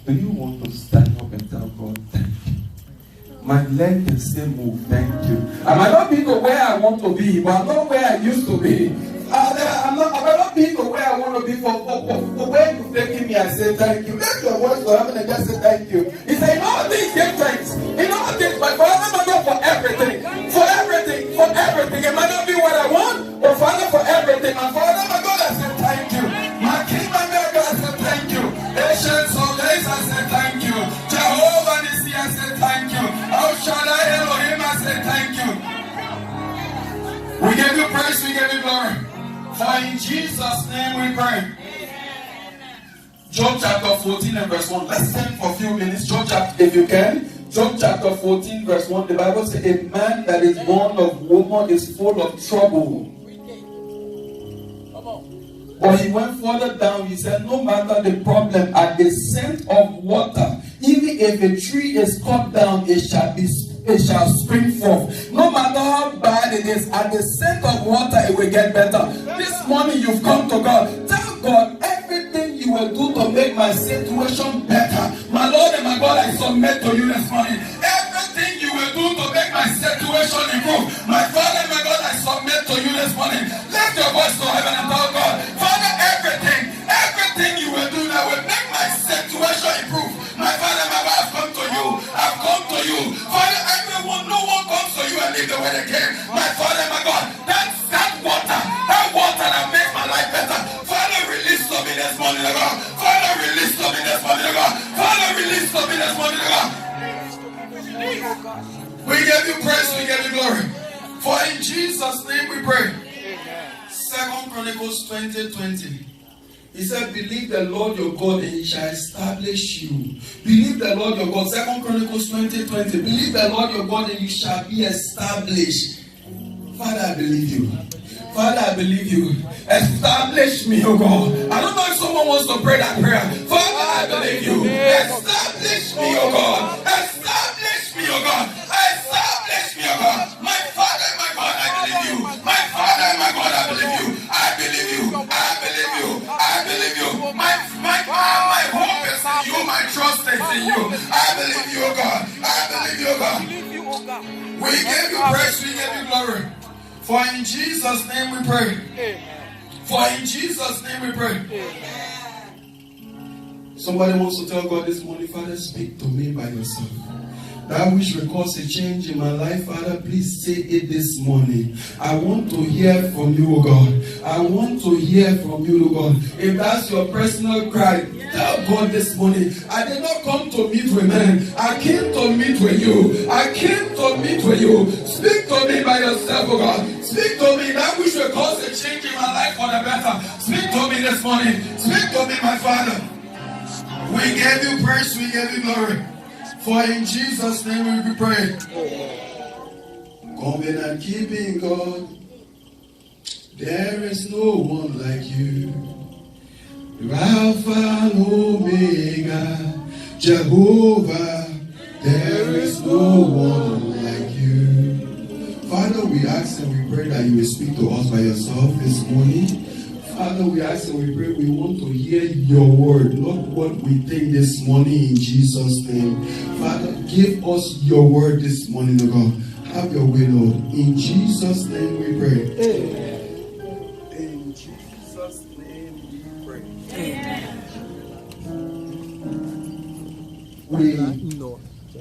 Do you want to stand up and tell God, thank you? My leg can still move, thank you. I might not be to where I want to be, but I'm not where I used to be. I might not be to where I want to be for where you've taken me. I say thank you. Let your voice go heaven and just say thank you. He said, in all things, give thanks. In all things, my Father, my God, for everything. For everything, for everything. It might not be what I want, but Father, for everything. My Father, my God, I say thank you. My King, my God, I say thank you. Ancient of days, I say thank you. Jehovah Nissi, I say thank you. El Shaddai Elohim, I say thank you. We give you praise, we give you glory. For in Jesus' name we pray. Job chapter 14 and verse 1. Let's stand for a few minutes. Job chapter, if you can. Job chapter 14 verse 1. The Bible says, a man that is born of woman is full of trouble. But he went further down. He said, no matter the problem, at the scent of water, even if a tree is cut down, it shall spring forth. No matter how bad it is, at the scent of water, it will get better. This morning you've come to God. Tell God everything you will do to make my situation better. My Lord and my God, I submit to you this morning. Everything you will do to make my situation improve. My Father and my God, I submit to you this morning. Lift your voice to heaven and tell God, Father, everything you will do that will make my situation improve. My Father and my God, I've come to you. I've come to you. Father, no one comes to you and leave the way they came. My Father and my God, that water that makes my life better. Father, release to me this morning, God. Father, release to me this morning, God. Father, release to me this morning, God. We give you praise, we give you glory. For in Jesus' name we pray. 2 Chronicles 20:20. He said, believe the Lord your God and he shall establish you. Believe the Lord your God. 2 Chronicles 20:20. Believe the Lord your God and you shall be established. Father, I believe you. Father, I believe you. Establish me, oh God. I don't know if someone wants to pray that prayer. Father, I believe you. Establish me, oh God. Establish me, oh God. Establish me, oh God. My Father and my God, I believe you. My Father and my God, I believe you. I believe you. I believe you. I believe you. My hope is in you. My trust is in you. I believe you, oh God. I believe you, oh God. We give you praise. We give you glory. For in Jesus' name we pray. For in Jesus' name we pray. Somebody wants to tell God this morning, Father, speak to me by yourself. That which will cause a change in my life, Father, please say it this morning. I want to hear from you, oh God. I want to hear from you, oh God. If that's your personal cry, tell God this morning, I did not come to meet with men. I came to meet with you. I came to meet with you. Speak to me by yourself, oh God. Speak to me. That which will cause a change in my life for the better. Speak to me this morning. Speak to me, my Father. We give you praise. We give you glory. For in Jesus' name we pray. Covenant keeping God, there is no one like you. Alpha and Omega, Jehovah, there is no one like you. Father, we ask and we pray that you will speak to us by yourself this morning. Father, we ask and we pray, we want to hear your word, not what we think this morning in Jesus' name. Father, give us your word this morning, O God. Have your way, Lord. In Jesus' name we pray. Amen. In Jesus' name we pray. Amen.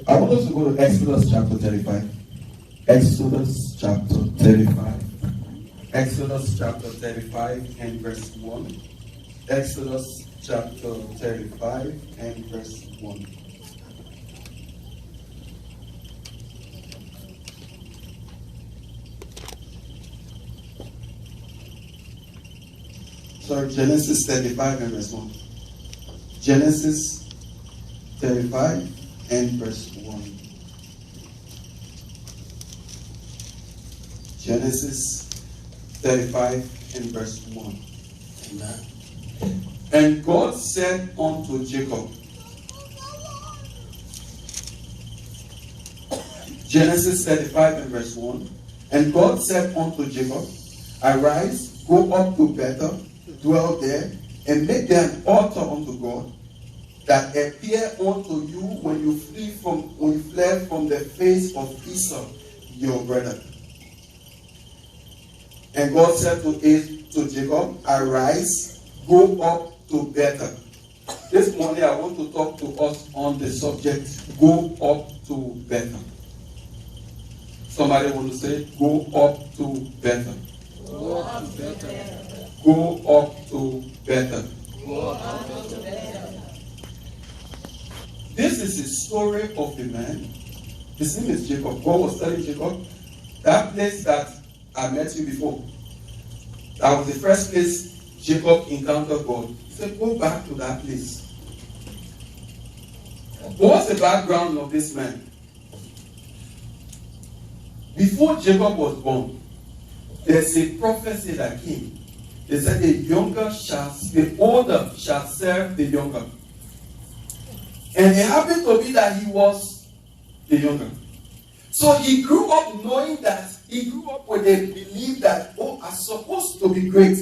I want us to go to Exodus chapter 35. Exodus chapter 35. Exodus chapter 35 and verse 1. Exodus chapter 35 and verse 1. Sorry, Genesis 35 and verse 1. Genesis 35 and verse 1. Genesis 35 and verse 1. Amen. And God said unto Jacob, Genesis 35 and verse 1. And God said unto Jacob, arise, go up to Bethel, dwell there, and make there an altar unto God, that appear unto you when you fled from the face of Esau, your brother. And God said to Jacob, arise, go up to Bethel. This morning I want to talk to us on the subject, go up to Bethel. Somebody want to say, go up to Bethel. Go up to Bethel. Go up to Bethel. Go up to Bethel. This is the story of the man. His name is Jacob. God was telling Jacob, that place that I met you before, that was the first place Jacob encountered God. He said, go back to that place. What's the background of this man? Before Jacob was born, there's a prophecy that came. They said the older shall serve the younger. And it happened to be that he was the younger. So he grew up knowing that, he grew up with a belief that, I'm supposed to be great.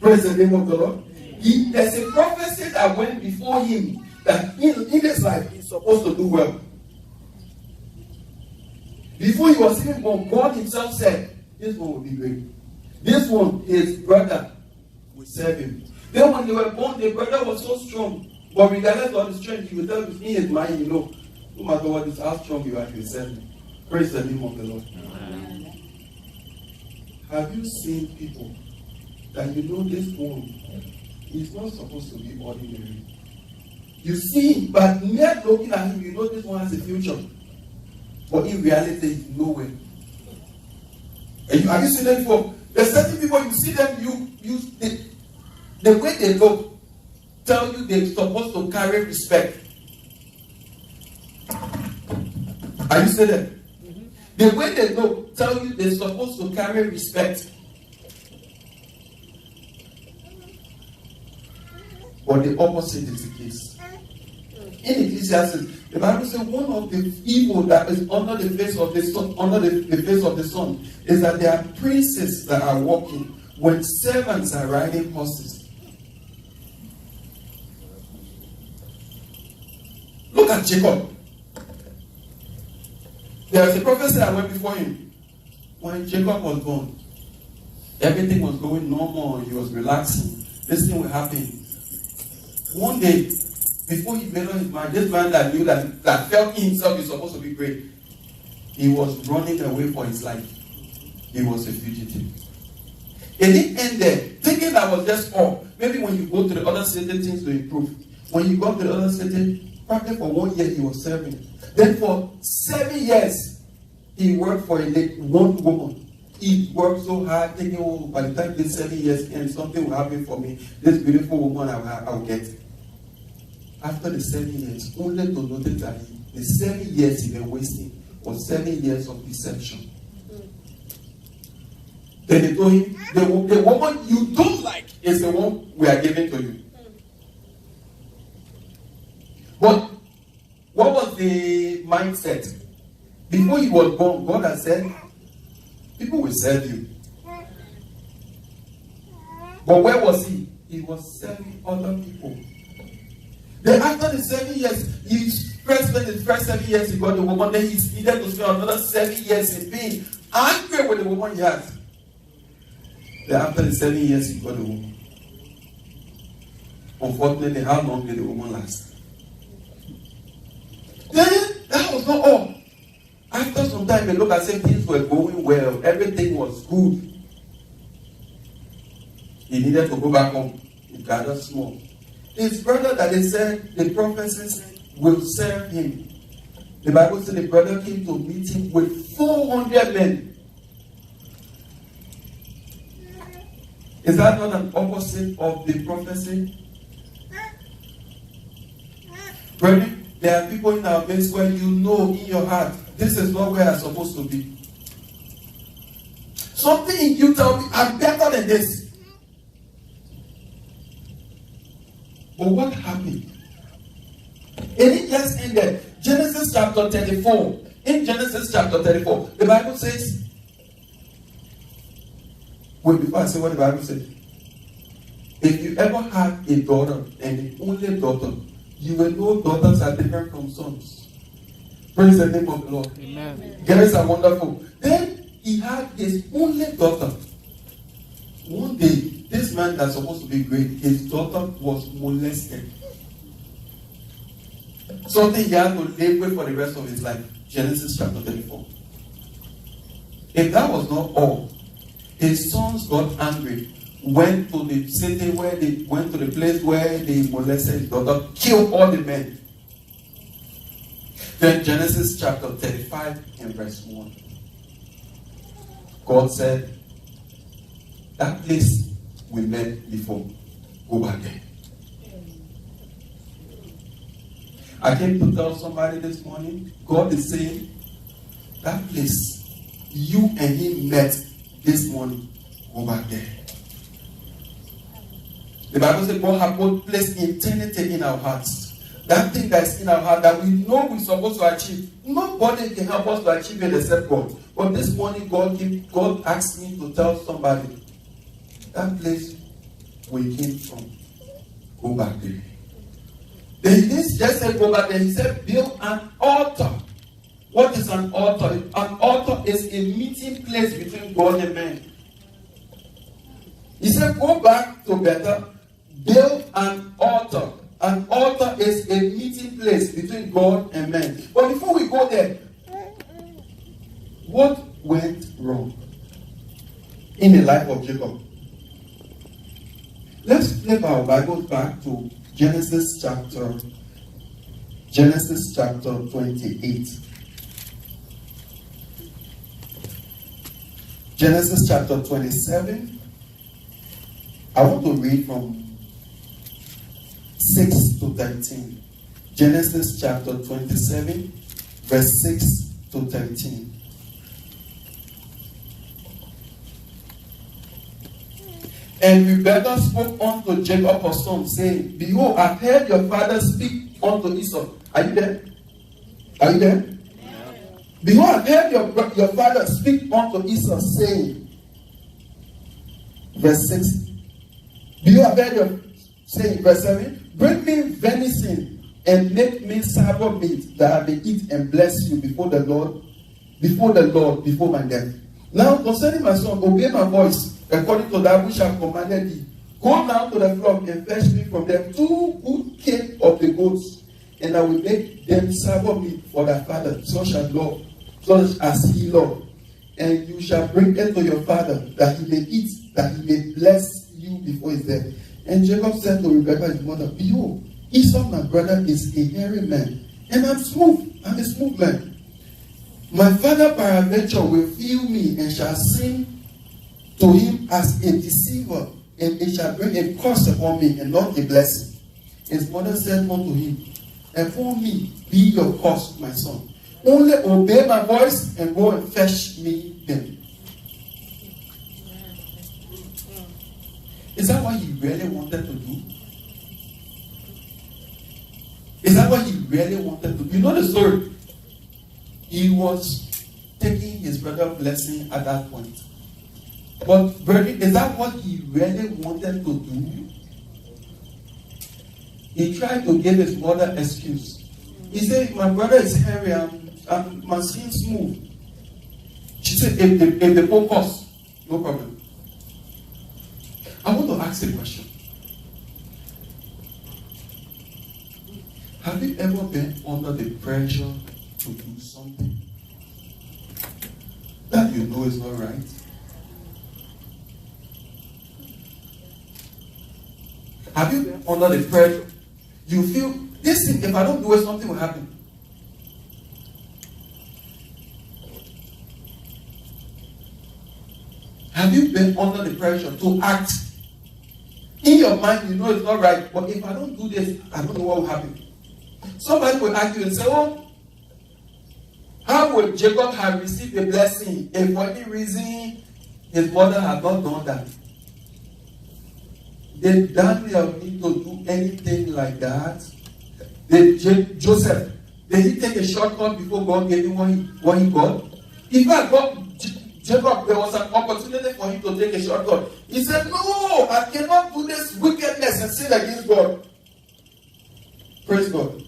Praise the name of the Lord. There's a prophecy that went before him that in his life he's supposed to do well. Before he was even born, God himself said, this one will be great. This one, his brother, will serve him. Then when they were born, the brother was so strong. But regardless of the strength, he will tell you in his mind, no matter what is, how strong you are, you will serve him. Praise the name of the Lord. Amen. Have you seen people that this one is not supposed to be ordinary? You see him, but mere looking at him, this one has a future. But in reality, he's nowhere. Have you seen them before? There's certain people, you see them, the way they look, tell you they're supposed to carry respect. Are you seeing them? Mm-hmm. The way they look, tell you they're supposed to carry respect. But the opposite is the case. In Ecclesiastes, the Bible says one of the evil that is under the face of the sun, is that there are princes that are walking when servants are riding horses. Look at Jacob. There was a prophecy that went before him. When Jacob was born, everything was going normal. He was relaxing. This thing will happen. One day, before he made up his mind, this man that knew that felt himself is supposed to be great, he was running away for his life. He was a fugitive. It didn't end there. Thinking that was just all. Maybe when you go to the other city, things will improve. When you go to the other city, probably for 1 year he was serving. Then for 7 years, he worked for one woman. He worked so hard, thinking, by the time this 7 years end, something will happen for me. This beautiful woman I will get. After the 7 years, only to notice that the 7 years he was wasting was 7 years of deception. Then they told him, the woman you don't like is the one we are giving to you. But what was the mindset? Before he was born, God had said, people will serve you. But where was he? He was serving other people. Then after the 7 years, he spent the first 7 years he got the woman. Then he needed to spend another 7 years in being angry with the woman he had. Then after the 7 years he got the woman. Unfortunately, how long did the woman last? Then that was not all. After some time, they looked as if things were going well. Everything was good. He needed to go back home. He gathered small. His brother that they said, the prophecies will serve him. The Bible said the brother came to meet him with 400 men. Is that not an opposite of the prophecy? Brethren, there are people in our midst where you know in your heart, this is not where I'm supposed to be. Something in you tell me, I'm better than this. But what happened? It just ended. Genesis chapter 34. In Genesis chapter 34, the Bible says, wait, before I say what the Bible says, if you ever had a daughter and the only daughter. You will know daughters are different from sons. Praise the name of the Lord. Amen. Girls are wonderful. Then he had his only daughter. One day, this man that's supposed to be great, his daughter was molested. Something he had to live with for the rest of his life. Genesis chapter 34. If that was not all, his sons got angry, went to the city where they went to the place where they molested his daughter, killed all the men. Then Genesis chapter 35 and verse 1. God said, that place we met before, go back there. I came to tell somebody this morning, God is saying, that place you and him met this morning, go back there. The Bible says God has put placed eternity in our hearts. That thing that is in our heart that we know we're supposed to achieve. Nobody can help us to achieve it except God. But this morning God asked me to tell somebody, that place we came from, go back there. Then he didn't just say go back there, he said build an altar. What is an altar? An altar is a meeting place between God and man. He said go back to Bethel, build an altar. An altar is a meeting place between God and man. But before we go there, what went wrong in the life of Jacob? Let's flip our Bibles back to Genesis chapter 28. Genesis chapter 27. I want to read from 6 to 13. Genesis chapter 27, verse 6 to 13. And Rebekah spoke unto Jacob her son, saying, behold, I heard your father speak unto Esau. Are you there? Are you there? Yeah. Behold, I heard your father speak unto Esau, saying, verse 6. Behold, I heard your saying, verse 7. Bring me venison and make me savour meat that I may eat and bless you before the Lord, before my death. Now concerning my son, obey my voice. According to that which I have commanded thee, go now to the flock and fetch me from them 2 good cake of the goats, and I will make them savour meat for thy father, such as he loved. And you shall bring it to your father, that he may eat, that he may bless you before his death. And Jacob said to Rebekah his mother, behold, Esau my brother is a hairy man, and I'm a smooth man. My father peradventure will feel me, and shall sing to him as a deceiver, and it shall bring a curse upon me, and not a blessing. His mother said unto him, upon me be your curse, my son. Only obey my voice, and go and fetch me them. Is that what he really wanted to do? Is that what he really wanted to do? You know the story. He was taking his brother's blessing at that point. But, brethren, is that what he really wanted to do? He tried to give his mother an excuse. He said, my brother is hairy and my skin smooth. She said, if they focus, no problem. I want to ask a question. Have you ever been under the pressure to do something that you know is not right? Have you been under the pressure? You feel, this thing, if I don't do it, something will happen. Have you been under the pressure to act? In your mind, you know it's not right, but if I don't do this, I don't know what will happen. Somebody will ask you and say, oh, how would Jacob have received a blessing if for any reason his mother had not done that? Did Daniel need to do anything like that? Did Joseph, did he take a shortcut before God gave him what he got? In fact, Jacob, there was an opportunity for him to take a shortcut. He said, no, I cannot do this wickedness and sin against God. Praise God.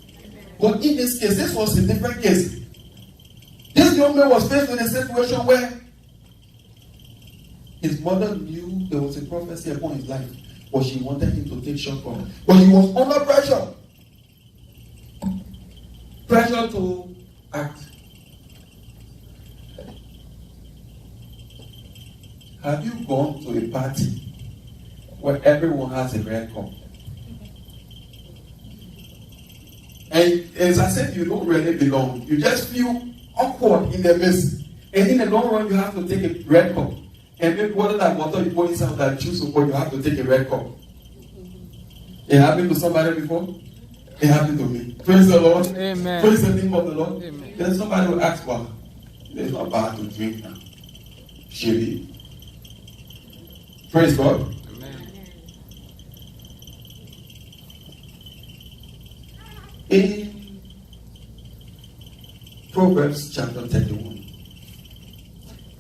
But in this case, this was a different case. This young man was faced with a situation where his mother knew there was a prophecy upon his life, but she wanted him to take shortcut. But he was under pressure. Pressure to act. Have you gone to a party where everyone has a red cup? And as I said, you don't really belong. You just feel awkward in the midst. And in the long run, you have to take a red cup. And maybe whether that water you pour inside that juice or you have to take a red cup. It happened to somebody before? It happened to me. Praise the Lord. Amen. Praise the name of the Lord. Amen. Then somebody will ask, well, it's not bad to drink now. Surely. Praise God. Amen. In Proverbs chapter 31.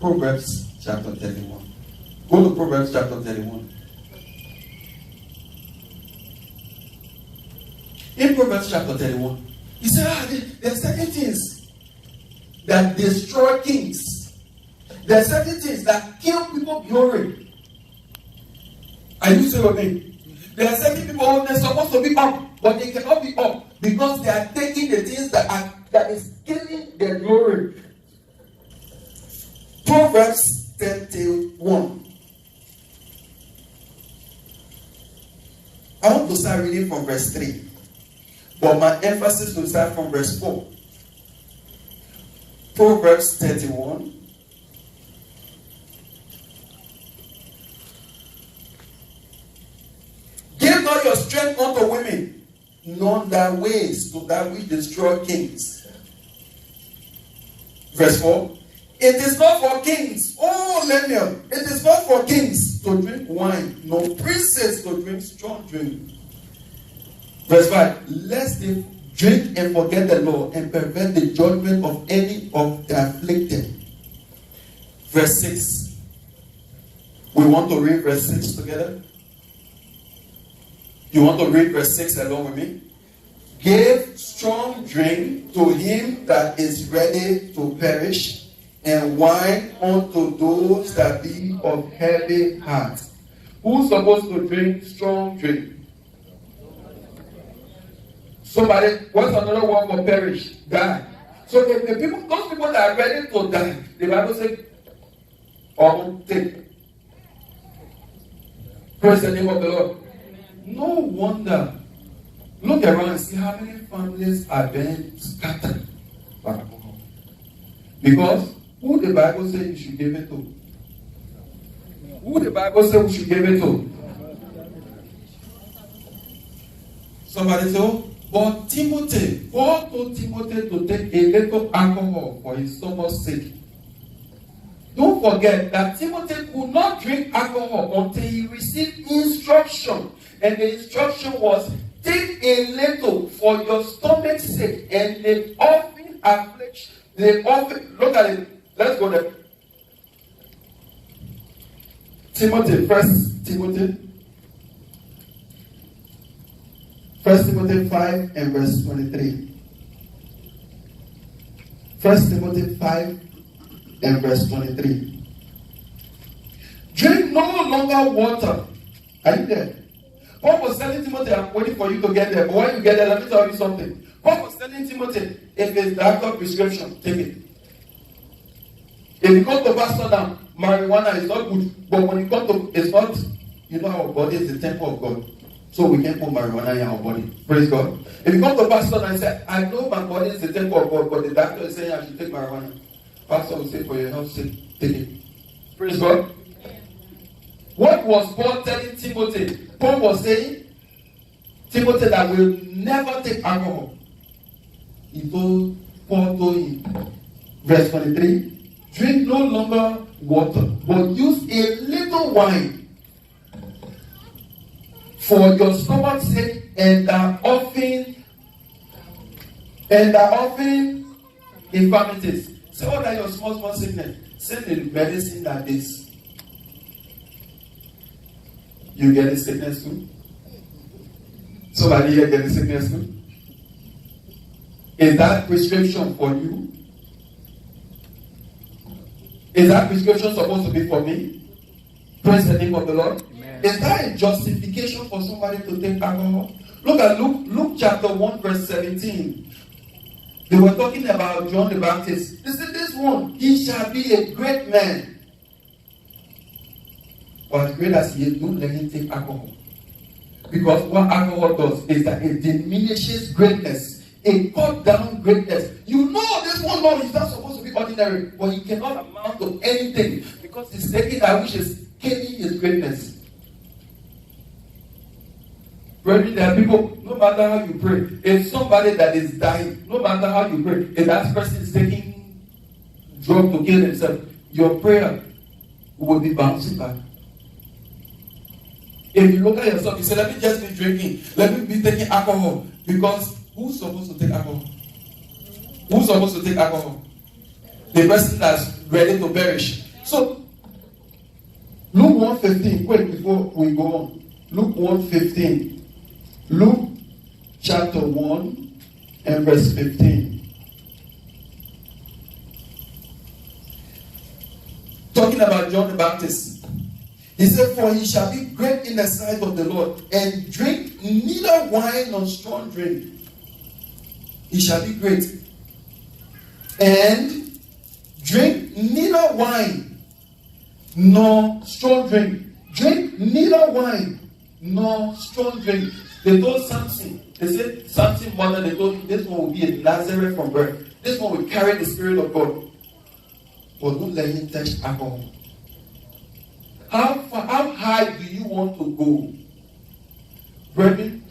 Proverbs chapter 31. Go to Proverbs chapter 31. In Proverbs chapter 31, he said, there are certain things that destroy kings. There are certain things that kill people glory. Are you still with me? There are certain people who are supposed to be up, but they cannot be up because they are taking the things that is killing their glory. Proverbs 31. I want to start reading from verse 3. But my emphasis will start from verse 4. Proverbs 31. Give not your strength unto women, nor thy ways to that which destroy kings. Verse 4. It is not for kings, oh Lemuel, it is not for kings to drink wine, nor princes to drink strong drink. Verse 5. Lest they drink and forget the law and pervert the judgment of any of the afflicted. Verse 6. We want to read verse 6 together. You want to read verse 6 along with me? Give strong drink to him that is ready to perish, and wine unto those that be of heavy heart. Who's supposed to drink strong drink? Somebody, what's another word for perish? Die. So if the people, those people that are ready to die, the Bible says, or take. Praise the name of the Lord. No wonder. Look around and see how many families are being scattered by alcohol. Because who the Bible says you should give it to? Who the Bible says we should give it to? Somebody say, but Timothy, Paul told Timothy to take a little alcohol for his stomach's sake. Don't forget that Timothy could not drink alcohol until he received instruction. And the instruction was, take a little for your stomach's sake. And the often affliction, look at it. Let's go there. Timothy, First Timothy 5 and verse 23. 1 Timothy 5 and verse 23. Drink no longer water. Are you there? Paul was telling Timothy, I'm waiting for you to get there. But when you get there, let me tell you something. Paul was telling Timothy, if it's doctor prescription, take it. If you come to pastor now, marijuana is not good. But when you come to, it's not, you know, our body is the temple of God. So we can't put marijuana in our body. Praise God. If you come to pastor and say, I know my body is the temple of God, but the doctor is saying I should take marijuana. Pastor will say, for your health's sake, take it. Praise God. What was Paul telling Timothy? Paul was saying, Timothy that will never take alcohol. Paul told him, verse 23, drink no longer water, but use a little wine for your stomach's sake, and often infirmities. Say, what are your small sickness? Send the medicine that is. You get the sickness too? Somebody here get the sickness too? Is that prescription for you? Is that prescription supposed to be for me? Praise the name of the Lord. Amen. Is that a justification for somebody to take alcohol? Look at Luke chapter 1 verse 17. They were talking about John the Baptist. They said, this one, he shall be a great man. But as great as he is, don't let him take alcohol. Because what alcohol does is that it diminishes greatness. It cut down greatness. You know this one, Lord, is not supposed to be ordinary, but he cannot amount to anything because he's taking that which is killing his greatness. Brethren, there are people, no matter how you pray, if somebody that is dying, no matter how you pray, if that person is taking drugs to kill himself, your prayer will be bouncing back. If you look at yourself, you say, let me just be drinking, let me be taking alcohol, because who's supposed to take alcohol? Who's supposed to take alcohol? The person that's ready to perish. So, Luke 1:15, wait before we go on. Luke 1:15. Luke chapter 1 and verse 15. Talking about John the Baptist. He said, for he shall be great in the sight of the Lord, and drink neither wine nor strong drink. He shall be great. And drink neither wine nor strong drink. Drink neither wine nor strong drink. They told Samson, they said, Samson's mother, they told him, this one will be a Nazareth from birth. This one will carry the Spirit of God. But don't let him touch alcohol. How high do you want to go? Brethren,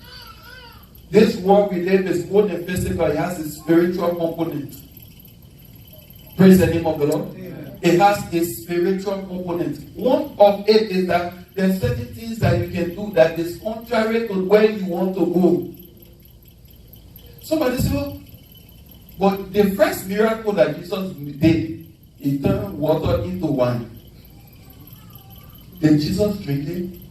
this world we live is more than physical, it has a spiritual component. Praise the name of the Lord. Amen. It has a spiritual component. One of it is that there are certain things that you can do that is contrary to where you want to go. Somebody said, well, but the first miracle that Jesus did, he turned water into wine. Did Jesus drink it?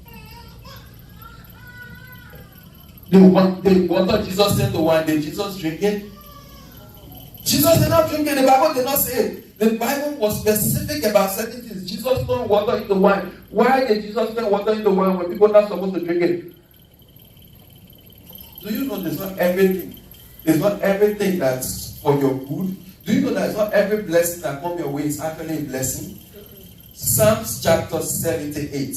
The water Jesus sent to wine, did Jesus drink it? Jesus did not drink it. The Bible did not say it. The Bible was specific about certain things. Jesus turned water into wine. Why did Jesus turn water into wine when people are not supposed to drink it? Do you know there's not everything? There's not everything that's for your good. Do you know that it's not every blessing that comes your way is actually a blessing? Psalms chapter 78,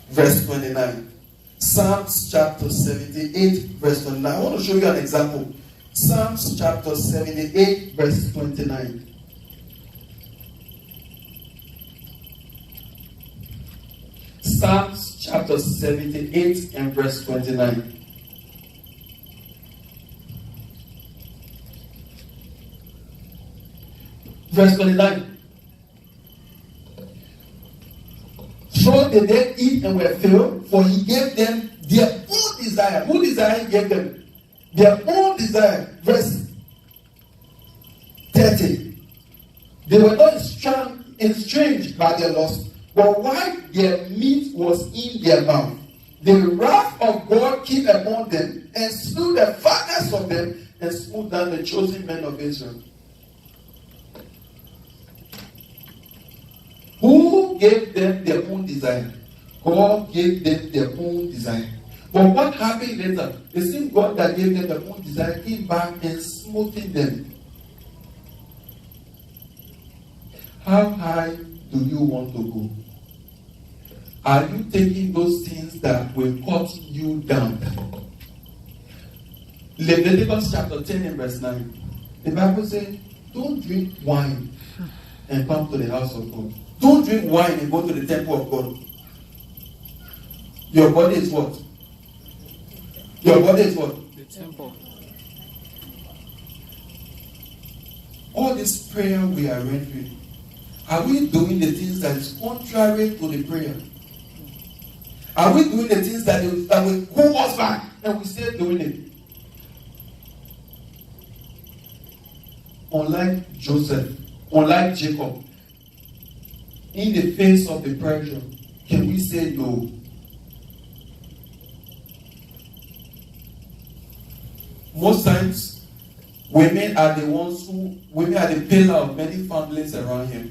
verse 29. Psalms chapter 78, verse 29. I want to show you an example. Psalms chapter 78, verse 29. Psalms chapter 78 and verse 29. Verse 29. So did they eat and were filled, for he gave them their own desire. Who desire he gave them? Their own desire. Verse 30. They were not estranged by their lust, but while their meat was in their mouth, the wrath of God came upon them and slew the fathers of them and smote down the chosen men of Israel. Who gave them their own desire? God gave them their own desire. But what happened later? The same God that gave them their own desire came back and smote them. How high do you want to go? Are you taking those things that will cut you down? Leviticus chapter 10 and verse 9. The Bible says, don't drink wine and come to the house of God. Don't drink wine and go to the temple of God. Your body is what? Your body is what? The temple. All this prayer we are rendering, are we doing the things that is contrary to the prayer? Are we doing the things that will pull us back and we still doing it? Unlike Joseph, unlike Jacob, in the face of the pressure, can we say no? Most times, women are the pillar of many families around here.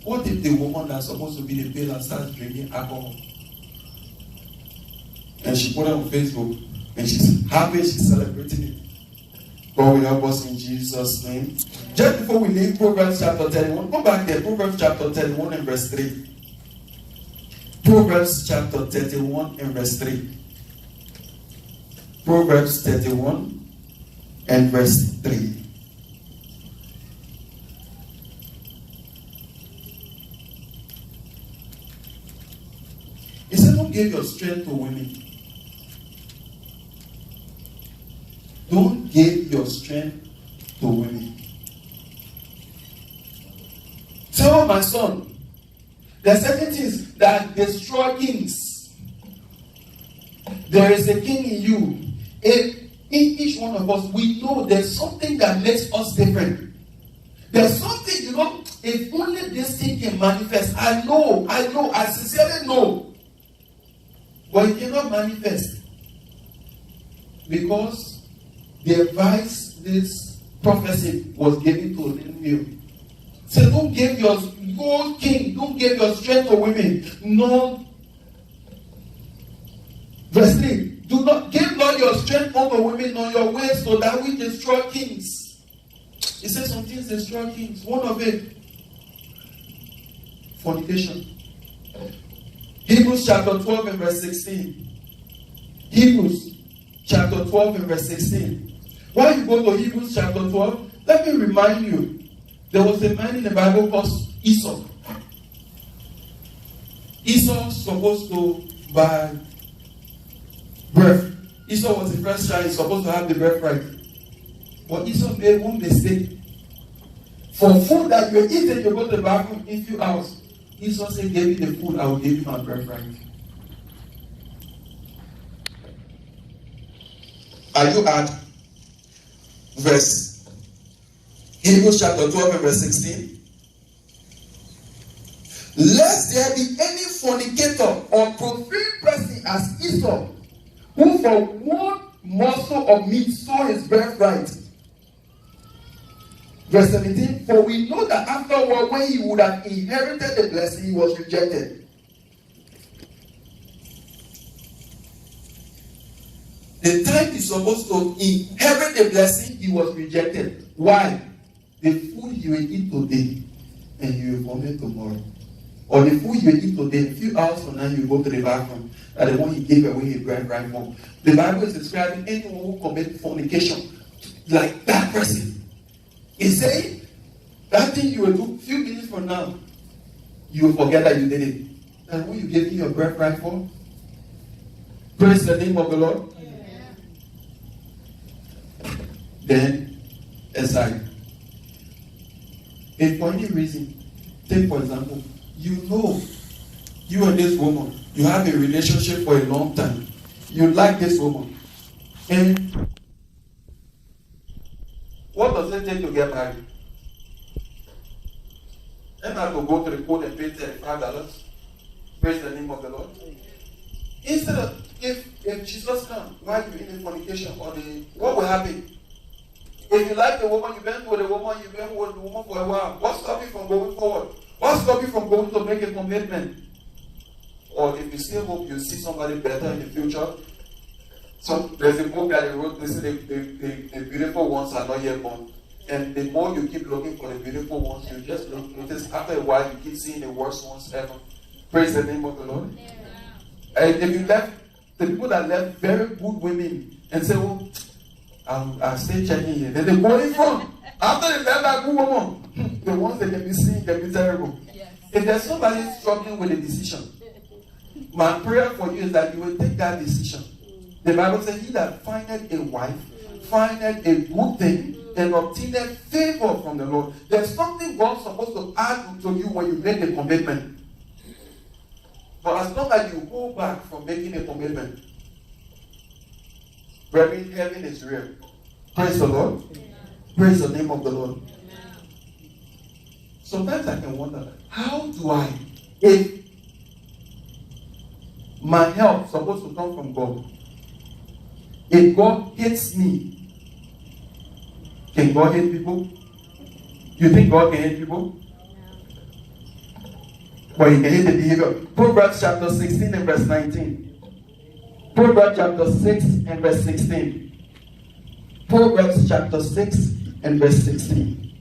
What if the woman that's supposed to be the pillar starts drinking alcohol? And she put it on Facebook, and she's happy, she's celebrating it. God will help us in Jesus' name. Just before we leave Proverbs chapter 31, go back there, Proverbs chapter 31 and verse 3. Proverbs chapter 31 and verse 3. Proverbs 31 and verse 3. He said, don't give your strength to women. Don't give your strength to women. Tell my son, there are certain things that destroy kings. There is a king in you. In each one of us, we know there's something that makes us different. There's something, if only this thing can manifest. I know, I sincerely know. But it cannot manifest. Because the advice this prophecy was given to Nehemiah. So don't give your strength to women. No. Verse 3. Do not give not your strength unto women on your ways, so that we destroy kings. He says some things destroy kings. One of it, fornication. Hebrews chapter 12 and verse 16. Hebrews chapter 12 and verse 16. When you go to Hebrews chapter 12, let me remind you, there was a man in the Bible called Esau. Esau supposed to buy birth. Esau was the first child, he's supposed to have the birthright. But Esau made one mistake. For food that you're eating, you go to the bathroom in a few hours. Esau said, give me the food, I will give you my birthright. Are you at verse Hebrews chapter 12 and verse 16? Lest there be any fornicator or profane person as Esau, who for one morsel of meat sold his birthright. Verse 17, for we know that afterward, when he would have inherited the blessing, he was rejected. The time he's supposed to inherit the blessing, he was rejected. Why? The food you will eat today, and you will vomit tomorrow. Or the food you will eat today, a few hours from now, you will go to the bathroom. That the one he gave away his birthright for. The Bible is describing anyone who commits fornication like that person. He's saying that thing you will do a few minutes from now, you will forget that you did it. And who you gave your birthright for? Praise the name of the Lord. Yeah. Then, aside. If for any reason, take for example, you and this woman, you have a relationship for a long time. You like this woman. And what does it take to get married? And I will go to the court and pay $35. Praise the name of the Lord. Instead of, if Jesus comes, why are you in the fornication or what will happen? If you like the woman, you've been with the woman, you've been with the woman for a while. What stops you from going forward? What stops you from going to make a commitment? Or if you still hope you see somebody better in the future. So there's a book that they wrote, they say the beautiful ones are not yet born. And the more you keep looking for the beautiful ones, you just notice after a while you keep seeing the worst ones ever. Praise the name of the Lord. Yeah. And if you left, the people that left very good women and say, oh, I'll stay checking here. Then they go in front. After they left that good woman, the ones that can be seen can be terrible. Yes. If there's somebody struggling with a decision, my prayer for you is that you will take that decision. The Bible says, he that findeth a wife, findeth a good thing, and obtaineth favor from the Lord. There's something God's supposed to add to you when you make a commitment. But as long as you go back from making a commitment, brethren, heaven is real. Praise the Lord. Praise the name of the Lord. Sometimes I can wonder, how do I, if my help is supposed to come from God, if God hates me, Can God hate people? You think God can hate people? But he can hate the behavior. Proverbs chapter 16 and verse 19. Proverbs chapter 6 and verse 16. Proverbs chapter 6 and verse 16.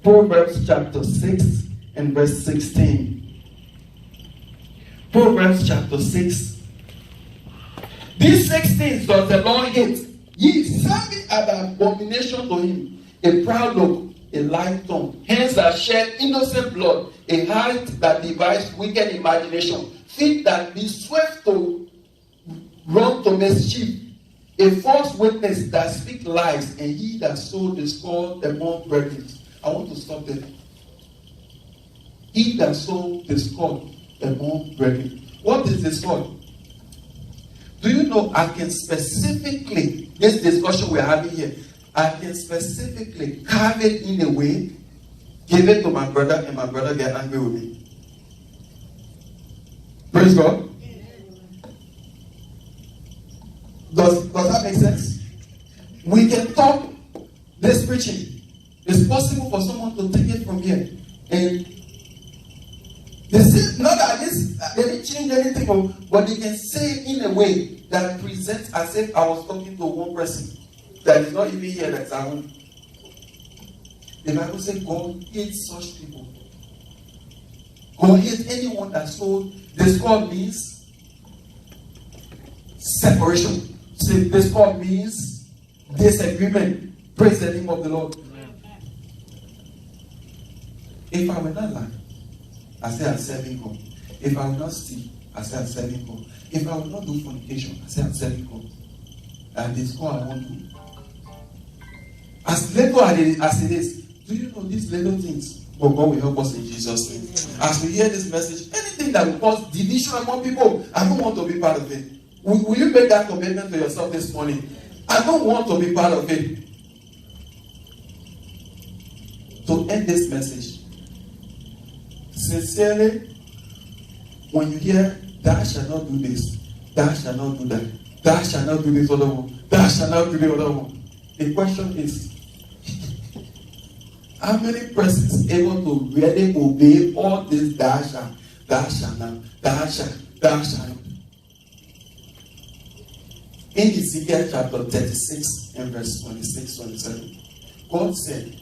Proverbs chapter 6 and verse 16. Proverbs chapter 6. These 6 things does the Lord hate. Ye serve it as an abomination to him. A proud look, a light tongue, hands that shed innocent blood, a heart that devises wicked imagination, feet that be swift to run to mischief, a false witness that speak lies, and he that sow discord among brethren. I want to stop there. He that sow discord among brethren. What is discord? Do you know I can specifically, this discussion we're having here, I can specifically carve it in a way, give it to my brother, and my brother get angry with me. Praise God. Does that make sense? We can talk this preaching. It's possible for someone to take it from here. And this is not that they didn't change anything, but they can say it in a way that presents as if I was talking to one person that is not even here, that's at home. The Bible says God hates such people. God hates anyone that sold. Discord means separation. Discord means disagreement. Praise the name of the Lord. If I will not lie, I say I'm serving God. If I will not steal, I say I'm serving God. If I will not do fornication, I say I'm serving God. And discord I won't do. As little as it is, do you know these little things? But God will help us in Jesus' name. As we hear this message, anything that will cause division among people, I don't want to be part of it. Will you make that commitment to yourself this morning? I don't want to be part of it. To end this message, sincerely, when you hear, thou shalt not do this, thou shalt not do that, thou shalt not do this other one, thou shalt not do the other one. The question is, how many persons able to really obey all this thou shalt not, thou shalt? In Ezekiel chapter 36 and verse 26, 27, God said,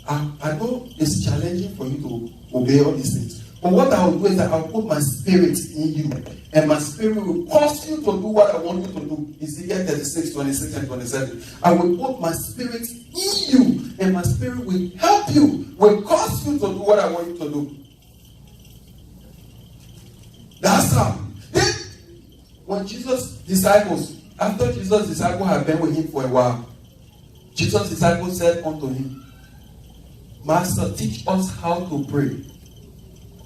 I know it's challenging for you to obey all these things. But what I will do is that I will put my spirit in you. And my spirit will cause you to do what I want you to do. Ezekiel 36, 26 and 27. I will put my spirit in you. And my spirit will help you. Will cause you to do what I want you to do. That's how. Then, when Jesus' disciples, after Jesus' disciples had been with him for a while, Jesus' disciples said unto him, Master, teach us how to pray.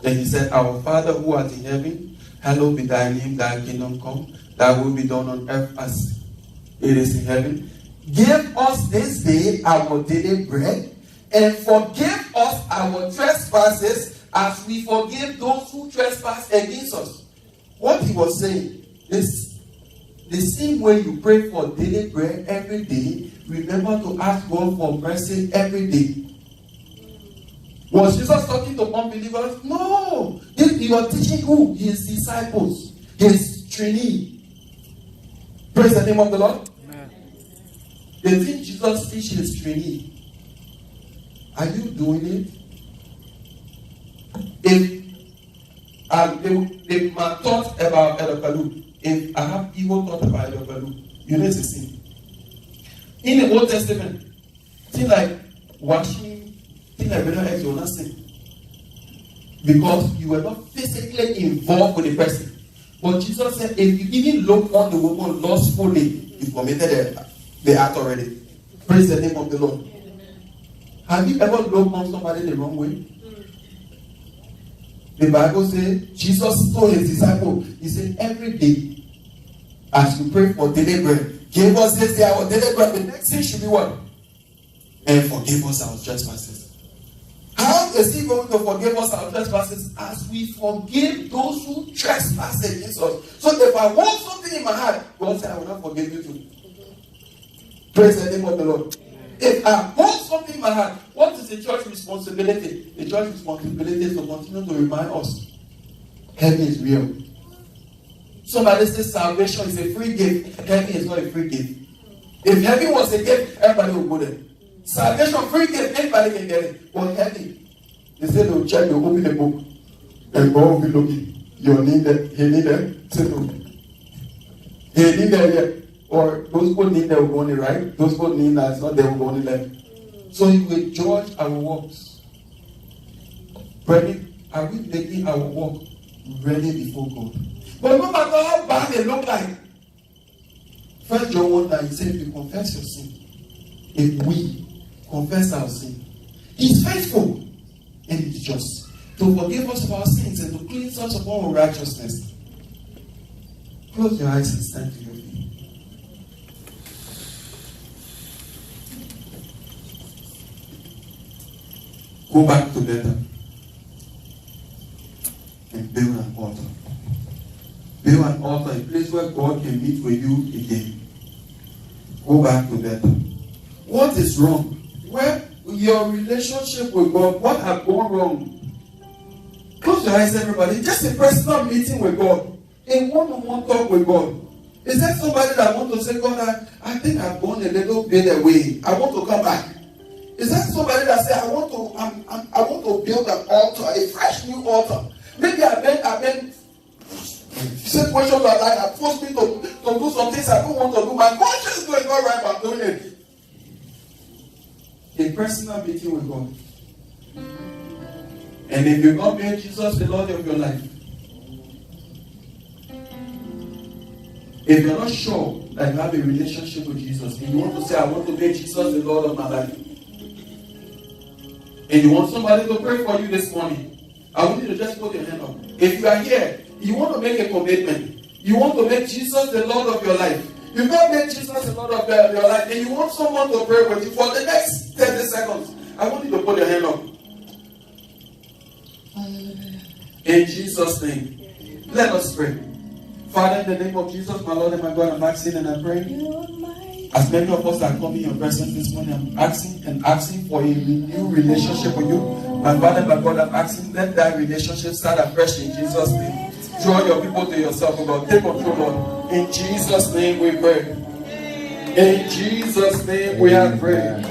Then he said, Our Father who art in heaven, hallowed be thy name, thy kingdom come, thy will be done on earth as it is in heaven. Give us this day our daily bread, and forgive us our trespasses as we forgive those who trespass against us. What he was saying is, the same way you pray for daily bread every day, remember to ask God for mercy every day. Was Jesus talking to unbelievers? No. He was teaching who? His disciples. His trainee. Praise the name of the Lord. Amen. They think Jesus teach his trainee. Are you doing it? If my thought about Elokalu, if I have evil thought about Elokalu, you need to see. In the Old Testament, things like washing, things like better eggs, you will not sin. Because you were not physically involved with the person. But Jesus said, if you even look on the woman lustfully, you committed the act already. Praise the name of the Lord. Have you ever looked on somebody the wrong way? The Bible says, Jesus told his disciples, he said, every day, as you pray for daily bread, give us this day our daily bread. The next thing should be what? And forgive us our trespasses. How is he going to forgive us our trespasses? As we forgive those who trespass against us. So if I want something in my heart, God said, I will not forgive you too. Praise the name of the Lord. If I hold something in my heart, what is the church responsibility? The church responsibility is to continue to remind us heaven is real. Somebody says salvation is a free gift. Heaven is not a free gift. If heaven was a gift, everybody would go there. Salvation, free gift, anybody can get it. But heaven, they say they'll check, they'll open the book, and God will be looking. You need that, he need that, say no. He need that yet. Or those who need that will go on the right, those who need that, it's not they will go on the left. So he will judge our works. Ready? Are we making our work ready before God? But no matter how bad they look like, 1 John 1:9, he said, if you confess your sin, if we confess our sin, he's faithful and he's just to forgive us of our sins and to cleanse us of all righteousness. Close your eyes and stand to your feet. Go back to Bethel and build an altar. Build an altar, a place where God can meet with you again. Go back to Bethel. What is wrong? Where your relationship with God, what has gone wrong? Close your eyes, everybody. Just a personal meeting with God. A one-on-one talk with God. Is there somebody that wants to say, God, I think I've gone a little bit away. I want to come back. Is that somebody that say, I want to build an altar, a fresh new altar? Maybe I've been situations that have forced me to do some things I don't want to do. My conscience is going all right, but I'm doing it. A personal meeting with God. And if you've not made Jesus the Lord of your life, if you're not sure that you have a relationship with Jesus, and you want to say, I want to make Jesus the Lord of my life, and you want somebody to pray for you this morning, I want you to just put your hand up. If you are here, you want to make a commitment. You want to make Jesus the Lord of your life. You've not made Jesus the Lord of your life, and you want someone to pray with you for the next 30 seconds. I want you to put your hand up. In Jesus' name. Let us pray. Father, in the name of Jesus, my Lord and my God, I'm asking and I pray. As many of us are coming in your presence this morning, I'm asking for a new relationship with you. My Father, my God, I'm asking, let that relationship start afresh in Jesus' name. Draw your people to yourself, oh God. Take control, Lord. In Jesus' name we pray. In Jesus' name we have prayed.